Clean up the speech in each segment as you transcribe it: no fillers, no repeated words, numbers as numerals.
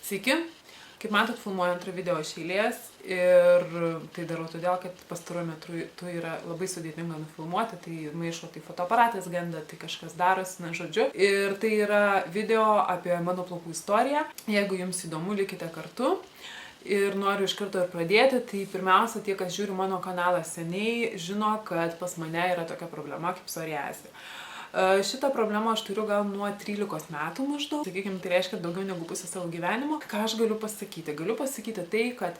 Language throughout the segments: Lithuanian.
Sveiki, kaip matot, filmuoju antrą video iš eilės ir tai darau todėl, kad pastaruoju metu yra labai sudėtinga nufilmuoti, tai maišo, tai fotoaparatas genda, tai kažkas darosi, na žodžiu. Ir tai yra video apie mano plaukų istoriją. Jeigu jums įdomu, likite kartu. Ir noriu iš karto ir pradėti, tai pirmiausia, tie, kas žiūri mano kanalą seniai, žino, kad pas mane yra tokia problema kaip psoriazė. Šitą problemą aš turiu gal nuo 13 metų maždaug, sakykime, tai reiškia daugiau negu pusę savo gyvenimo. Ką aš galiu pasakyti? Galiu pasakyti tai, kad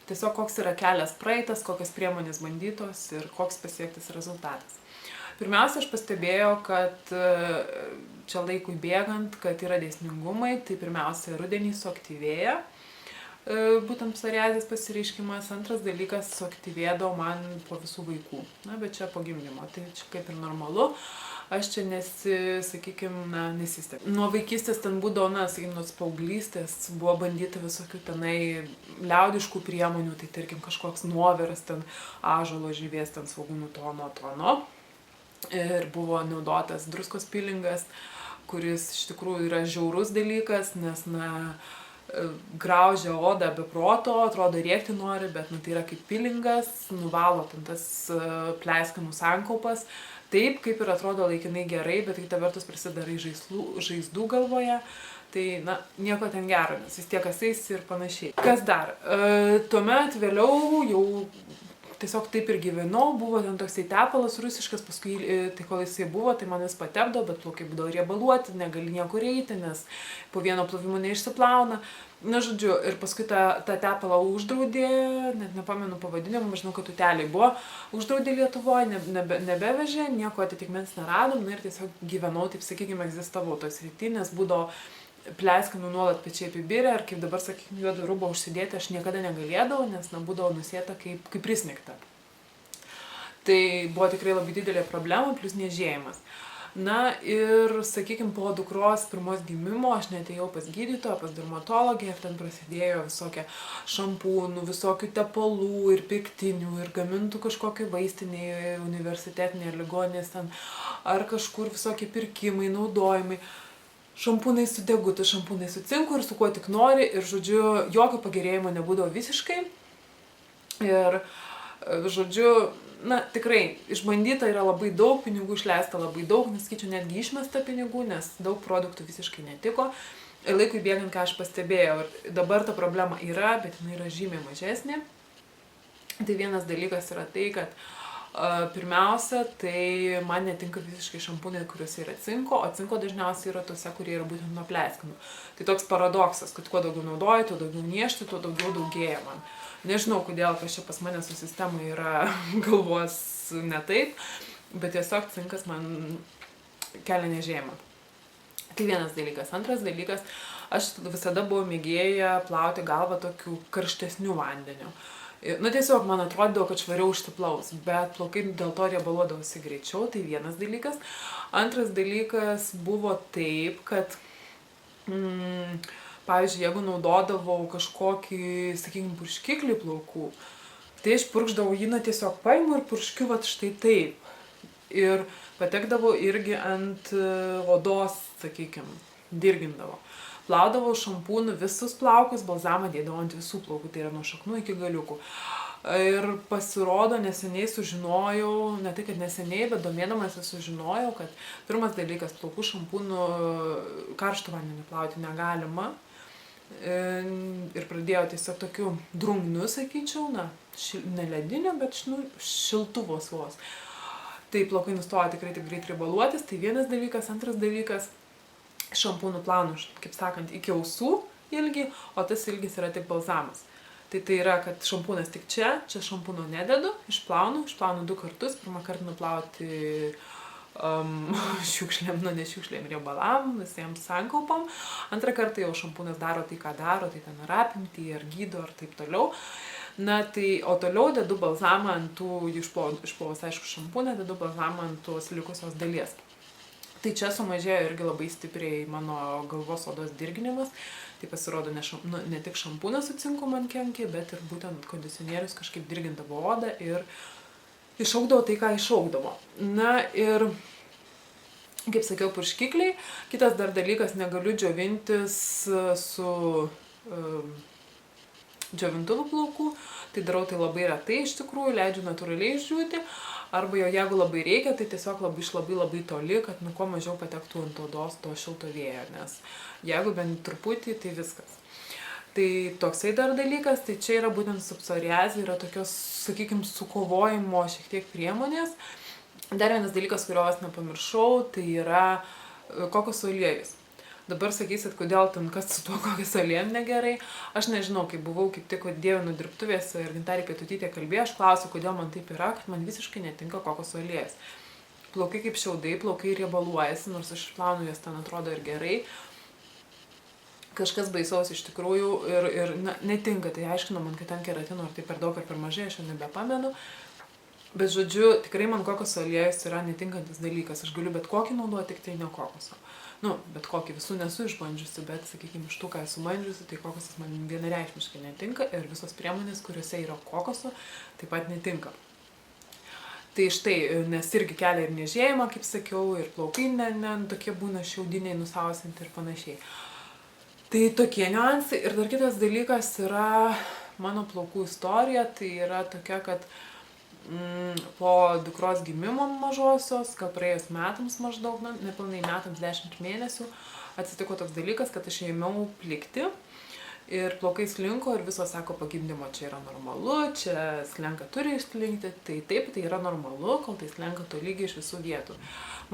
tiesiog koks yra kelias praeitas, kokios priemonės bandytos ir koks pasiektas rezultatas. Pirmiausia, aš pastebėjau, kad čia laikui bėgant, kad yra dėsningumai, tai pirmiausia, rudenį suaktyvėja. Būtent psoriazės pasireiškimas. Antras dalykas, suaktyvėdavo man po visų vaikų, na, bet čia po gimdymo, tai čia kaip ir normalu. Aš čia nesistebiu. Nuo vaikystės ten būdavo, nuo paauglystės buvo bandyti visokių tenai liaudiškų priemonių, tai tarkim kažkoks nuoviras, ten ąžuolo žievės, ten svogūnų tono. Ir buvo naudotas druskos pilingas, kuris iš tikrųjų yra žiaurus dalykas, nes, graužia odą be proto, atrodo rėkti nori, bet tai yra kaip pilingas, nuvalo ten tas pleiskanų sankaupas. Taip, kaip ir atrodo laikinai gerai, bet kita vertus prisidarai žaizdų galvoje, tai, nieko ten gero, nes vis tiek kasais ir panašiai. Kas dar? Tuomet vėliau jau tiesiog taip ir gyvenau, buvo ten toksai tepalas rusiškas, paskui, tai kol jisai buvo, tai man jis patepdavo, bet plaukai būdavo riebaluoti, negali niekur eiti, nes po vieno plovimo neišsiplauna. Na, žodžiu, ir paskui tą tepalą uždraudė, net nepamenu pavadinimą, žinau, kad tuteliai buvo, uždraudė Lietuvoje, nebevežė, nieko atitikmens neradom, ir tiesiog gyvenau, taip sakykime, egzistavau tos srity, nes būdavo pleiskanų nuolat pečiai apibirę, ir kaip dabar, sakykime, juodą rūbą užsidėti aš niekada negalėdavau, nes būdavo nusėta kaip prisnigta. Tai buvo tikrai labai didelė problema, plus niežėjimas. Na ir, sakykime, po dukros pirmos gimimo aš neatėjau pas gydytoją, pas dermatologę, ir ten prasidėjo visokie šampūnų, visokių tepalų ir pirktinių, ir gamintų kažkokie vaistiniai, universitetiniai ligoninės ten, ar kažkur visokie pirkimai, naudojimai. Šampūnai su degutu, šampūnai su cinku ir su kuo tik nori, ir, žodžiu, jokio pagerėjimo nebūdavo visiškai. Ir, žodžiu, tikrai, išbandyta yra labai daug, pinigų išleista labai daug, nesakyčiau, netgi išmesta pinigų, nes daug produktų visiškai netiko. Ir laikui bėgant, ką aš pastebėjau, ir dabar ta problema yra, bet jinai yra žymiai mažesnė. Tai vienas dalykas yra tai, kad pirmiausia, tai man netinka visiškai šampūnai, kuriuose yra cinko, o cinko dažniausiai yra tose, kurie yra būtent nuo pleiskanų. Tai toks paradoksas, kad kuo daugiau naudoju, tuo daugiau niežti, tuo daugiau daugėja man. Nežinau, kodėl, kas čia pas mane su sistema yra galvos ne taip, bet tiesiog cinkas man kelia niežėjimą. Tai vienas dalykas. Antras dalykas, aš visada buvau mėgėja plauti galvą tokiu karštesniu vandeniu. Tiesiog man atrodydavo, kad švariau išsiplaus, bet plaukai dėl to riebaluodavosi greičiau, tai vienas dalykas. Antras dalykas buvo taip, kad, pavyzdžiui, jeigu naudodavau kažkokį, sakykime, purškiklį plaukų, tai aš purkšdavau jį, tiesiog paimu ir purškiu štai taip. Ir patekdavau irgi ant odos, sakykime, dirgindavo. Plaudavau šampūnų visus plaukus, balzamą dėdavau ant visų plaukų, tai yra nuo šaknų iki galiukų. Ir pasirodo, neseniai sužinojau, ne tai, kad neseniai, bet domėdamasi sužinojau, kad pirmas dalykas, plaukų šampūnų karštų vandenį plauti negalima. Ir pradėjau tiesiog tokiu drungniu, sakyčiau, ne lediniu, bet šiltuvos vos. Tai plaukai nustojo tikrai tik greit riebaluotis, tai vienas dalykas. Antras dalykas, šampūnų plaunu, kaip sakant, iki ausų ilgį, o tas ilgis yra tik balzamas. Tai yra, kad šampūnas tik čia šampūno nededu, išplaunu 2 kartus, pirmą kartą nuplauti šiukšlėm, ne šiukšlėm, riebalam, visiems sankaupom. Antrą kartą jau šampūnas daro tai, ką daro, tai ten ar apimtį, ar gydo, ar taip toliau. O toliau dedu balzamą ant tų, išplovus, aišku, šampūną, dedu balzamą ant tos likusios dalies. Tai čia sumažėjo irgi labai stipriai mano galvos odos dirginimas. Tai pasirodo, ne tik šampūnas su cinku man kenkė, bet ir būtent kondicionierius kažkaip dirgindavo odą ir išaugdavo tai, ką išaugdavo. Ir, kaip sakiau, purškikliai. Kitas dar dalykas, negaliu džiovintis su džiovintuvų plaukų, tai darau tai labai retai iš tikrųjų, leidžiu natūraliai išdžiūti, arba jau jeigu labai reikia, tai tiesiog labai toli, kad kuo mažiau patektų ant odos to šilto vėjo, nes jeigu bent truputį, tai viskas. Tai toksai dar dalykas, tai čia yra būtent su psoriaze, yra tokios, sakykime, sukovojimo šiek tiek priemonės. Dar vienas dalykas, kurio aš nepamiršau, tai yra kokoso aliejus. Dabar sakysit, kodėl ten kas su tuo kokios aliejum negerai. Aš nežinau, kai buvau kaip tik dievinu dirbtuvėse ir Gintarė Pietutytė kalbėjo, aš klausiu, kodėl man taip yra, kad man visiškai netinka kokoso aliejus. Plaukai kaip šiaudai, plaukai riebaluojasi, nors aš plaunu, jos ten atrodo ir gerai. Kažkas baisaus iš tikrųjų ir netinka, tai aiškino man, kad ten keratino ar tai per daug ar per mažai, aš jau nebepamenu. Bet žodžiu, tikrai man kokoso aliejus yra netinkantis dalykas, aš galiu bet kokį naudoti, tik tai ne kokoso. Bet kokį visų nesu išbandžiusi, bet, sakykime, iš tų, ką esu bandžiusi, tai kokosas man vienareikšmiškai netinka ir visos priemonės, kuriuose yra kokoso, taip pat netinka. Tai štai, nes irgi kelia ir niežėjimą, kaip sakiau, ir plaukai tokie būna šiaudiniai, nusausinti ir panašiai. Tai tokie niuansai. Ir dar kitas dalykas yra mano plaukų istorija, tai yra tokia, kad po dukros gimimo mažosios, gal praėjus metams maždaug, nepilnai metams 10 mėnesių, atsitiko toks dalykas, kad aš ėmiau plikti ir plaukai slinko ir visos sako, po gimdymo čia yra normalu, čia slenka turi išslinkti, tai taip, tai yra normalu, kol tai slenka tolygiai iš visų vietų.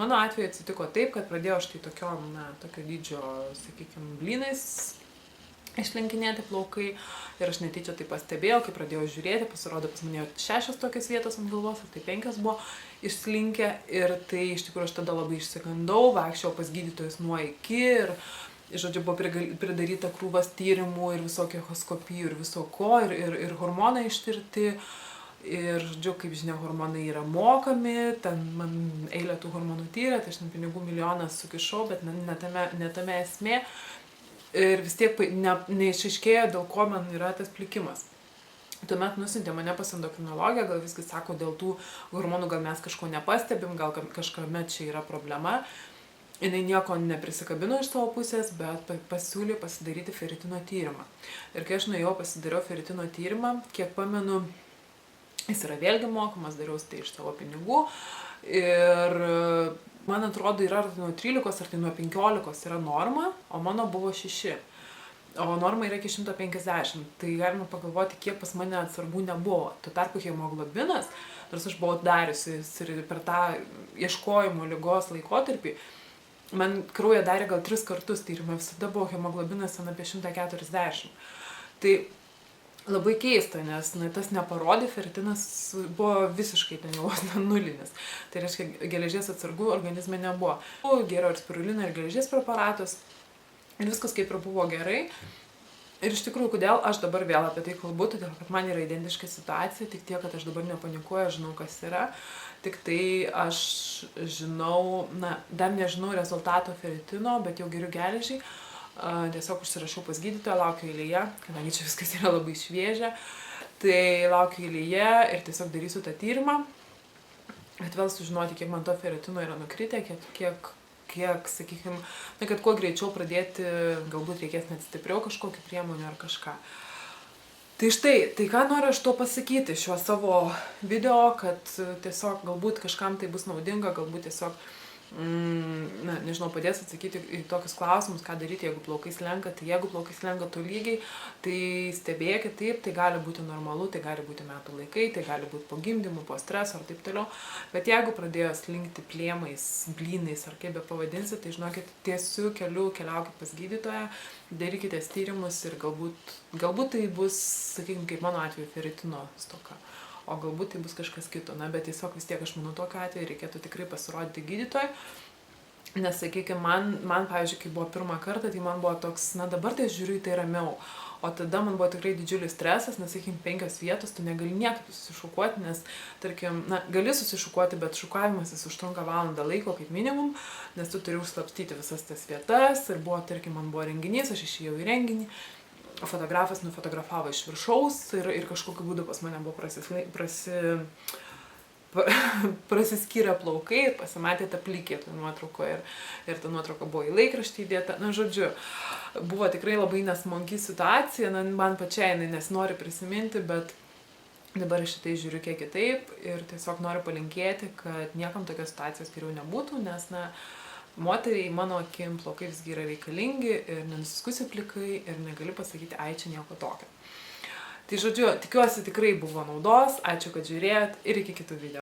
Mano atveju atsitiko taip, kad pradėjau štai tokio dydžio, sakykime, blynais išlinkinėti plaukai ir aš netyčia tai pastebėjau, kai pradėjau žiūrėti, pasirodo pas mane 6 tokios vietos ant galvos, ar tai 5 buvo išslinkę ir tai iš tikrųjų aš tada labai išsigandau, vaikščiau pas gydytojus nuo iki ir, žodžiu, buvo pridaryta krūvas tyrimų ir visokių echoskopijų ir viso ko ir hormonai ištirti ir, žodžiu, kaip žinia, hormonai yra mokami, ten man eilė tų hormonų tyrė, tai aš pinigų milijonas sukišau, bet ne tame esmė. Ir vis tiek neišaiškėjo, dėl ko man yra tas plikimas. Tuomet nusintė mane pas endokrinologę, gal visgi sako, dėl tų hormonų gal mes kažko nepastebim, gal kažkame čia yra problema. Jinai nieko neprisikabino iš savo pusės, bet pasiūlė pasidaryti feritino tyrimą. Ir kai aš nuėjau pasidariau feritino tyrimą, kiek pamenu, jis yra vėlgi mokamas, dariau tai iš savo pinigų. Ir man atrodo, yra ar tai nuo 13 ar tai nuo 15 yra norma, o mano buvo 6. O norma yra iki 150. Tai galima pagalvoti, kiek pas mane atsargų nebuvo. Tuo tarpu hemoglobinas, nors aš buvau dariusi ir per tą ieškojimo ligos laikotarpį, man kraują darė gal 3 kartus tyrimą, visada buvo hemoglobinas apie 140. Tai labai keista, nes tas neparodė, feritinas buvo visiškai ten jau nulinis. Tai reiškia, geležies atsargų organizme nebuvo. Geriau ir spiruliną, ir geležies preparatus. Ir viskas kaip ir buvo gerai. Ir iš tikrųjų, kodėl aš dabar vėl apie tai kalbu, todėl kad man yra identiška situacija, tik tiek, kad aš dabar nepanikuoju, žinau, kas yra. Tik tai aš žinau, dar nežinau rezultato feritino, bet jau geriu geležį. Tiesiog užsirašiau pas gydytoją, laukiu eilėje, kadangi čia viskas yra labai šviežia, tai laukiu eilėje ir tiesiog darysiu tą tyrimą, kad vėl sužinoti, kiek man to feritino yra nukritę, kiek sakykime, kad kuo greičiau pradėti, galbūt reikės net stipriau kažkokių priemonių ar kažką. Tai štai, tai ką noriu aš to pasakyti šiuo savo video, kad tiesiog galbūt kažkam tai bus naudinga, galbūt tiesiog nežinau, padės atsakyti į tokius klausimus, ką daryti, jeigu plaukai slenka. Tai jeigu plaukai slenka tolygiai, tai stebėkit, taip, tai gali būti normalu, tai gali būti metų laikai, tai gali būti po gimdymų, po streso ar taip toliau. Bet jeigu pradėjo slinkti plėmais, blynais ar kaip be pavadinsi, tai žinokit, tiesiu keliu keliaukit pas gydytoją, darykite tyrimus ir galbūt tai bus, sakykime, kaip mano atveju, feritino stoka. O galbūt tai bus kažkas kito, bet tiesiog vis tiek aš manau, tokiu atveju reikėtų tikrai pasirodyti gydytojui, nes, sakykime, man, pavyzdžiui, kai buvo pirmą kartą, tai man buvo toks, dabar tai žiūriu į tai ramiau, o tada man buvo tikrai didžiulis stresas, nes, sakykime, 5 vietos, tu negali niekaip susišukuoti, nes, tarkim, gali susišukuoti, bet šukavimas jis užtrunka valandą laiko kaip minimum, nes tu turi užslapstyti visas tas vietas ir buvo, tarkim, man buvo renginys, aš išėjau į renginį, fotografas nufotografavo iš viršaus ir kažkokiu būdu pas mane buvo prasiskyrė plaukai ir pasimatė ta plikė toj nuotraukoje ir ta nuotrauka buvo į laikraštį įdėta. Na, žodžiu, buvo tikrai labai nesmagi situacija, man pačiai jinai nesinori prisiminti, bet dabar šitai žiūriu kiek kitaip ir tiesiog noriu palinkėti, kad niekam tokios situacijos geriau nebūtų, nes, na, moteriai mano akim plaukai visgi yra reikalingi ir nenusiskusi plikai ir negali pasakyti, ai, čia nieko tokio. Tai žodžiu, tikiuosi tikrai buvo naudos, ačiū, kad žiūrėjot ir iki kitų video.